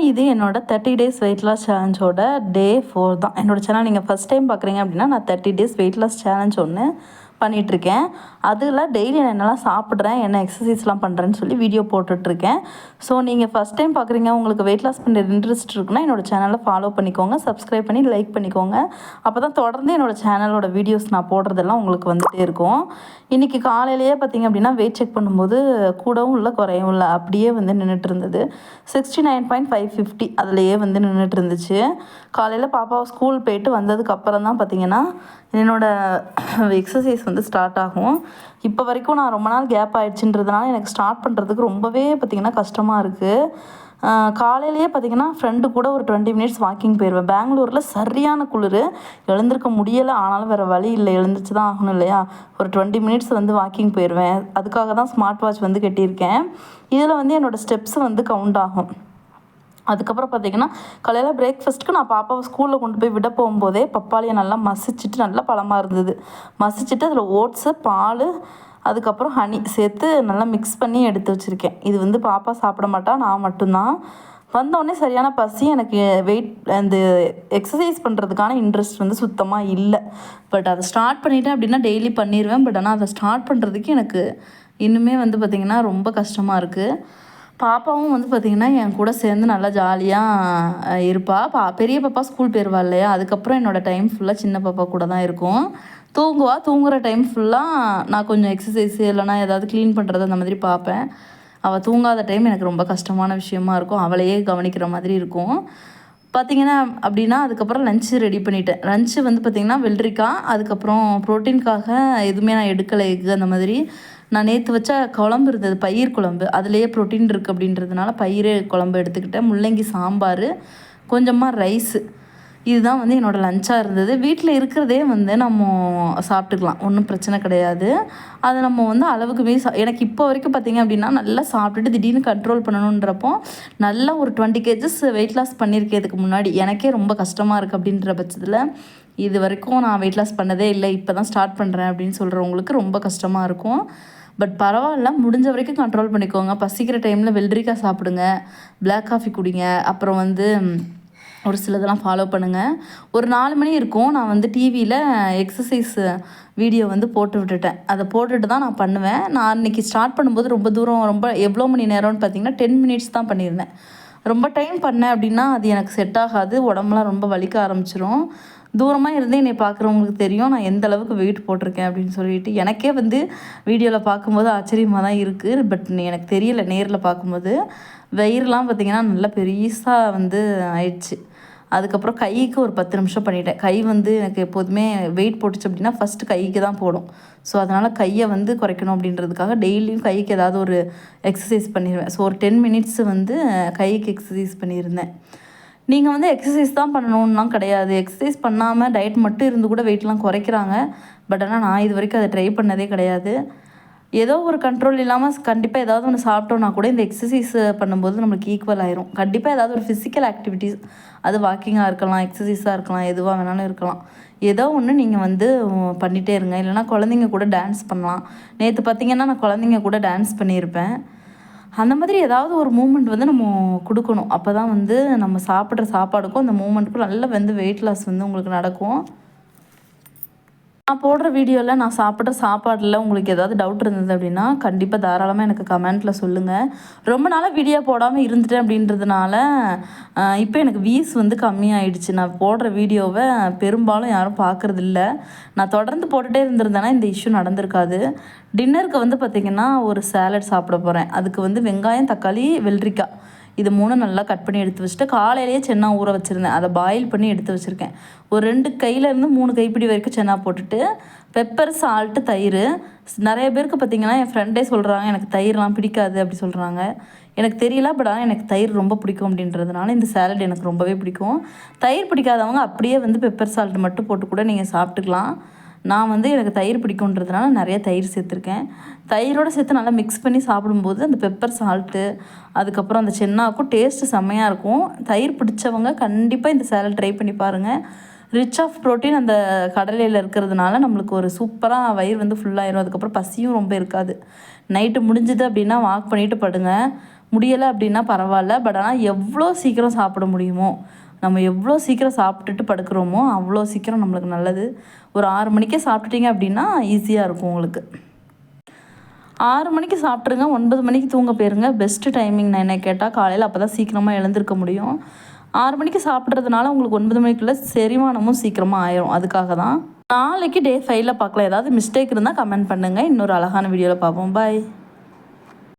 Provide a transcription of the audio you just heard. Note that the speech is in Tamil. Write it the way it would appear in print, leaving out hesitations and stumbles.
இது என்னோட 30 டேஸ் வெயிட் லாஸ் சேலஞ்சோட டே 4 தான். என்னோட சேனல் நீங்கள் ஃபஸ்ட் டைம் பார்க்குறீங்க அப்படின்னா, நான் 30 டேஸ் வெயிட் லாஸ் சேலஞ்ச் ஒன்று பண்ணிகிட்ருக்கேன். அதில் டெய்லி நான் என்னெல்லாம் சாப்பிட்றேன், என்ன எக்ஸசைஸ்லாம் பண்ணுறேன்னு சொல்லி வீடியோ போட்டுட்ருக்கேன். ஸோ நீங்கள் ஃபஸ்ட் டைம் பார்க்குறீங்க, உங்களுக்கு வெயிட் லாஸ் பண்ணுற இன்ட்ரெஸ்ட் இருக்குன்னா என்னோடய சேனலை ஃபாலோ பண்ணிக்கோங்க, சப்ஸ்கிரைப் பண்ணி லைக் பண்ணிக்கோங்க. அப்போ தான் தொடர்ந்து என்னோடய சேனலோட வீடியோஸ் நான் போடுறதெல்லாம் உங்களுக்கு வந்துகிட்டே இருக்கும். இன்றைக்கி காலையிலேயே பார்த்திங்க அப்படின்னா வெயிட் செக் பண்ணும்போது கூடவும் இல்லை குறையவும் இல்லை, அப்படியே வந்து நின்றுட்டு இருந்தது. 69.550 அதிலேயே வந்து நின்றுட்டு இருந்துச்சு. காலையில் பாப்பாவை ஸ்கூல் போயிட்டு வந்ததுக்கப்புறம் தான் பார்த்திங்கன்னா என்னோடய எக்ஸசைஸ் வந்து ஸ்டார்ட் ஆகும். இப்போ வரைக்கும் நான் ரொம்ப நாள் கேப் ஆகிடுச்சின்றதுனால எனக்கு ஸ்டார்ட் பண்ணுறதுக்கு ரொம்பவே பார்த்திங்கன்னா கஷ்டமாக இருக்குது. காலையிலேயே பார்த்திங்கன்னா ஃப்ரெண்டு கூட ஒரு 20 மினிட்ஸ் வாக்கிங் போயிடுவேன். பெங்களூரில் சரியான குளிர், எழுந்திருக்க முடியலை. ஆனாலும் வேறு வழி இல்லை, எழுந்திரிச்சு தான் ஆகணும் இல்லையா. ஒரு 20 மினிட்ஸ் வந்து வாக்கிங் போயிடுவேன். அதுக்காக தான் ஸ்மார்ட் வாட்ச் வந்து கட்டியிருக்கேன். இதில் வந்து என்னோடய ஸ்டெப்ஸ் வந்து கவுண்ட் ஆகும். அதுக்கப்புறம் பார்த்திங்கன்னா காலையில் பிரேக்ஃபாஸ்ட்டுக்கு நான் பாப்பாவை ஸ்கூலில் கொண்டு போய் விட போகும்போதே பப்பாளியை நல்லா மசிச்சுட்டு, நல்லா பழமாக இருந்தது, மசிச்சுட்டு அதில் ஓட்ஸு, பால், அதுக்கப்புறம் ஹனி சேர்த்து நல்லா மிக்ஸ் பண்ணி எடுத்து வச்சுருக்கேன். இது வந்து பாப்பா சாப்பிட மாட்டா, நான் மட்டும்தான். வந்தோடனே சரியான பசி, எனக்கு அந்த எக்ஸசைஸ் பண்ணுறதுக்கான இன்ட்ரெஸ்ட் வந்து சுத்தமாக இல்லை. பட் அதை ஸ்டார்ட் பண்ணிட்டேன் அப்படின்னா டெய்லி பண்ணிடுவேன். பட் ஆனால் அதை ஸ்டார்ட் பண்ணுறதுக்கு எனக்கு இன்னுமே வந்து பார்த்திங்கன்னா ரொம்ப கஷ்டமாக இருக்குது. பாப்பாவும் வந்து பார்த்திங்கன்னா என் கூட சேர்ந்து நல்லா ஜாலியாக இருப்பாள். பெரிய பாப்பா ஸ்கூல் போயிடுவா இல்லையா, அதுக்கப்புறம் என்னோடய டைம் ஃபுல்லாக சின்ன பாப்பா கூட தான் இருக்கும். தூங்குகிற டைம் ஃபுல்லாக நான் கொஞ்சம் எக்ஸசைஸு இல்லைனா ஏதாவது க்ளீன் பண்ணுறது அந்த மாதிரி பார்ப்பேன். அவள் தூங்காத டைம் எனக்கு ரொம்ப கஷ்டமான விஷயமா இருக்கும். அவளையே கவனிக்கிற மாதிரி இருக்கும். பார்த்திங்கன்னா அப்படின்னா அதுக்கப்புறம் லஞ்சு ரெடி பண்ணிட்டேன். லஞ்சு வந்து பார்த்திங்கன்னா வெள்ளரிக்காய், அதுக்கப்புறம் ப்ரோட்டீனுக்காக எதுவுமே நான் எடுக்கலை. எக்கு அந்த மாதிரி நான் நேற்று வச்ச குழம்பு இருந்தது, பயிர் குழம்பு, அதுலேயே ப்ரோட்டீன் இருக்குது அப்படின்றதுனால பயிர் குழம்பு எடுத்துக்கிட்டேன். முள்ளங்கி சாம்பார், கொஞ்சமாக ரைஸு, இதுதான் வந்து என்னோடய லஞ்சாக இருந்தது. வீட்டில் இருக்கிறதே வந்து நம்ம சாப்பிட்டுக்கலாம், ஒன்றும் பிரச்சனை கிடையாது. அதை நம்ம வந்து அளவுக்கு மீறி எனக்கு இப்போ வரைக்கும் பார்த்திங்க அப்படின்னா நல்லா சாப்பிட்டுட்டு திடீர்னு கண்ட்ரோல் பண்ணணுன்றப்போ நல்லா ஒரு 20 kgs வெயிட் லாஸ் பண்ணியிருக்கேன். இதுக்கு முன்னாடி எனக்கே ரொம்ப கஷ்டமாக இருக்குது அப்படின்ற பட்சத்தில், இது வரைக்கும் நான் வெயிட் லாஸ் பண்ணதே இல்லை, இப்போ தான் ஸ்டார்ட் பண்ணுறேன் அப்படின்னு சொல்கிறவங்களுக்கு ரொம்ப கஷ்டமாக இருக்கும். பட் பரவாயில்ல, முடிஞ்ச வரைக்கும் கண்ட்ரோல் பண்ணிக்கோங்க. பசிக்கிற டைமில் வெள்ளரிக்காய் சாப்பிடுங்க, பிளாக் காஃபி குடிங்க, அப்புறம் வந்து ஒரு சிலதெல்லாம் ஃபாலோ பண்ணுங்கள். ஒரு 4 மணி இருக்கும், நான் வந்து டிவியில் எக்ஸசைஸ் வீடியோ வந்து போட்டு விட்டுட்டேன். அதை போட்டுட்டு தான் நான் பண்ணுவேன். நான் அன்றைக்கி ஸ்டார்ட் பண்ணும்போது ரொம்ப தூரம், ரொம்ப எவ்வளோ மணி நேரம்னு பார்த்திங்கன்னா 10 மினிட்ஸ் தான் பண்ணியிருந்தேன். ரொம்ப டைம் பண்ணேன் அப்படின்னா அது எனக்கு செட் ஆகாது, உடம்புலாம் ரொம்ப வலிக்க ஆரம்பிச்சிரும். தூரமாக இருந்து என்னை பார்க்குறவங்களுக்கு தெரியும் நான் எந்த அளவுக்கு வெயிட் போட்டிருக்கேன் அப்படின்னு சொல்லிட்டு. எனக்கே வந்து வீடியோவில் பார்க்கும்போது ஆச்சரியமாக தான் இருக்குது. பட் எனக்கு தெரியல, நேரில் பார்க்கும்போது வயிறுலாம் பார்த்திங்கன்னா நல்லா பெருசாக வந்து ஆயிடுச்சு. அதுக்கப்புறம் கைக்கு ஒரு 10 நிமிஷம் பண்ணிட்டேன். கை வந்து எனக்கு எப்போதுமே வெயிட் போட்டுச்சு அப்படின்னா ஃபஸ்ட்டு கைக்கு தான் போடும். ஸோ அதனால் கையை வந்து குறைக்கணும் அப்படின்றதுக்காக டெய்லியும் கைக்கு ஏதாவது ஒரு எக்ஸசைஸ் பண்ணிடுவேன். ஸோ ஒரு 10 மினிட்ஸ் வந்து கைக்கு எக்ஸசைஸ் பண்ணியிருந்தேன். நீங்கள் வந்து எக்ஸசைஸ் தான் பண்ணணும்லாம் கிடையாது. எக்ஸசைஸ் பண்ணாமல் டயட் மட்டும் இருந்து கூட வெயிட்லாம் குறைக்கிறாங்க. பட் ஆனால் நான் இது வரைக்கும் அதை ட்ரை பண்ணதே கிடையாது. ஏதோ ஒரு கண்ட்ரோல் இல்லாமல் கண்டிப்பாக ஏதாவது ஒன்று சாப்பிட்டோன்னா கூட இந்த எக்ஸசைஸ் பண்ணும்போது நம்மளுக்கு ஈக்குவல் ஆயிரும். கண்டிப்பாக ஏதாவது ஒரு ஃபிசிக்கல் ஆக்டிவிட்டீஸ், அது வாக்கிங்காக இருக்கலாம், எக்ஸசைஸாக இருக்கலாம், எதுவாக வேணாலும் இருக்கலாம், ஏதோ ஒன்று நீங்கள் வந்து பண்ணிகிட்டே இருங்க. இல்லைனா குழந்தைங்க கூட டான்ஸ் பண்ணலாம். நேற்று பார்த்திங்கன்னா நான் குழந்தைங்க கூட டான்ஸ் பண்ணியிருப்பேன். அந்த மாதிரி ஏதாவது ஒரு மூமெண்ட் வந்து நம்ம கொடுக்கணும். அப்போ தான் வந்து நம்ம சாப்பிட்ற சாப்பாடுக்கும் அந்த மூமெண்ட்டுக்கும் நல்லா வந்து வெயிட் லாஸ் வந்து உங்களுக்கு நடக்கும். நான் போடுற வீடியோவில் நான் சாப்பிட்ற சாப்பாடில் உங்களுக்கு ஏதாவது டவுட் இருந்தது அப்படின்னா கண்டிப்பாக தாராளமாக எனக்கு கமெண்ட்டில் சொல்லுங்கள். ரொம்ப நாளாக வீடியோ போடாமல் இருந்துட்டேன் அப்படின்றதுனால இப்போ எனக்கு வியூஸ் வந்து கம்மியாயிடுச்சு. நான் போடுற வீடியோவை பெரும்பாலும் யாரும் பார்க்குறதில்ல. நான் தொடர்ந்து போட்டுகிட்டே இருந்திருந்தேன்னா இந்த இஷ்யூ நடந்திருக்காது. டின்னருக்கு வந்து பார்த்திங்கன்னா ஒரு சாலட் சாப்பிட போகிறேன். அதுக்கு வந்து வெங்காயம், தக்காளி, வெள்ளரிக்காய், இது 3 நல்லா கட் பண்ணி எடுத்து வச்சுட்டு காலையிலேயே சென்னா ஊற வச்சுருந்தேன். அதை பாயில் பண்ணி எடுத்து வச்சுருக்கேன். ஒரு 2 கையிலேருந்து 3 கைப்பிடி வரைக்கும் சென்னா போட்டுட்டு பெப்பர், சால்ட்டு, தயிர். நிறைய பேருக்கு பார்த்திங்கன்னா என் ஃப்ரெண்டே சொல்கிறாங்க எனக்கு தயிர்லாம் பிடிக்காது அப்படி சொல்கிறாங்க. எனக்கு தெரியல, பட் ஆனால் எனக்கு தயிர் ரொம்ப பிடிக்கும் அப்படின்றதுனால இந்த சாலட் எனக்கு ரொம்பவே பிடிக்கும். தயிர் பிடிக்காதவங்க அப்படியே வந்து பெப்பர், சால்ட் மட்டும் போட்டு கூட நீங்கள் சாப்பிட்டுக்கலாம். நான் வந்து எனக்கு தயிர் பிடிக்குன்றதுனால நிறைய தயிர் சேர்த்துருக்கேன். தயிரோடு சேர்த்து நல்லா மிக்ஸ் பண்ணி சாப்பிடும்போது அந்த பெப்பர், சால்ட்டு, அதுக்கப்புறம் அந்த சென்னாக்கும் டேஸ்ட்டு செம்மையாக இருக்கும். தயிர் பிடிச்சவங்க கண்டிப்பாக இந்த சாலட் ட்ரை பண்ணி பாருங்கள். ரிச் ஆஃப் ப்ரோட்டீன் அந்த கடலையில் இருக்கிறதுனால நம்மளுக்கு ஒரு சூப்பராக வயிறு வந்து ஃபுல்லாகிடும். அதுக்கப்புறம் பசியும் ரொம்ப இருக்காது. நைட்டு முடிஞ்சுது அப்படின்னா வாக் பண்ணிவிட்டு படுங்க. முடியலை அப்படின்னா பரவாயில்ல. பட் ஆனால் எவ்வளோ சீக்கிரம் சாப்பிட முடியுமோ, நம்ம எவ்வளோ சீக்கிரம் சாப்பிட்டுட்டு படுக்கிறோமோ அவ்வளோ சீக்கிரம் நம்மளுக்கு நல்லது. ஒரு 6 மணிக்கே சாப்பிட்டுட்டீங்க அப்படின்னா ஈஸியாக இருக்கும் உங்களுக்கு. 6 மணிக்கு சாப்பிட்ருங்க, 9 மணிக்கு தூங்க போயிருங்க. பெஸ்ட்டு டைமிங் நான் என்ன கேட்டால் காலையில் அப்போ தான் சீக்கிரமாக எழுந்திருக்க முடியும். 6 மணிக்கு சாப்பிட்றதுனால உங்களுக்கு 9 மணிக்குள்ளே செரிமானமும் சீக்கிரமாக ஆயிரும். அதுக்காக தான். நாளைக்கு டே 5ல் பார்க்கலாம். ஏதாவது மிஸ்டேக் இருந்தால் கமெண்ட் பண்ணுங்கள். இன்னொரு அழகான வீடியோவில் பார்ப்போம். பாய்.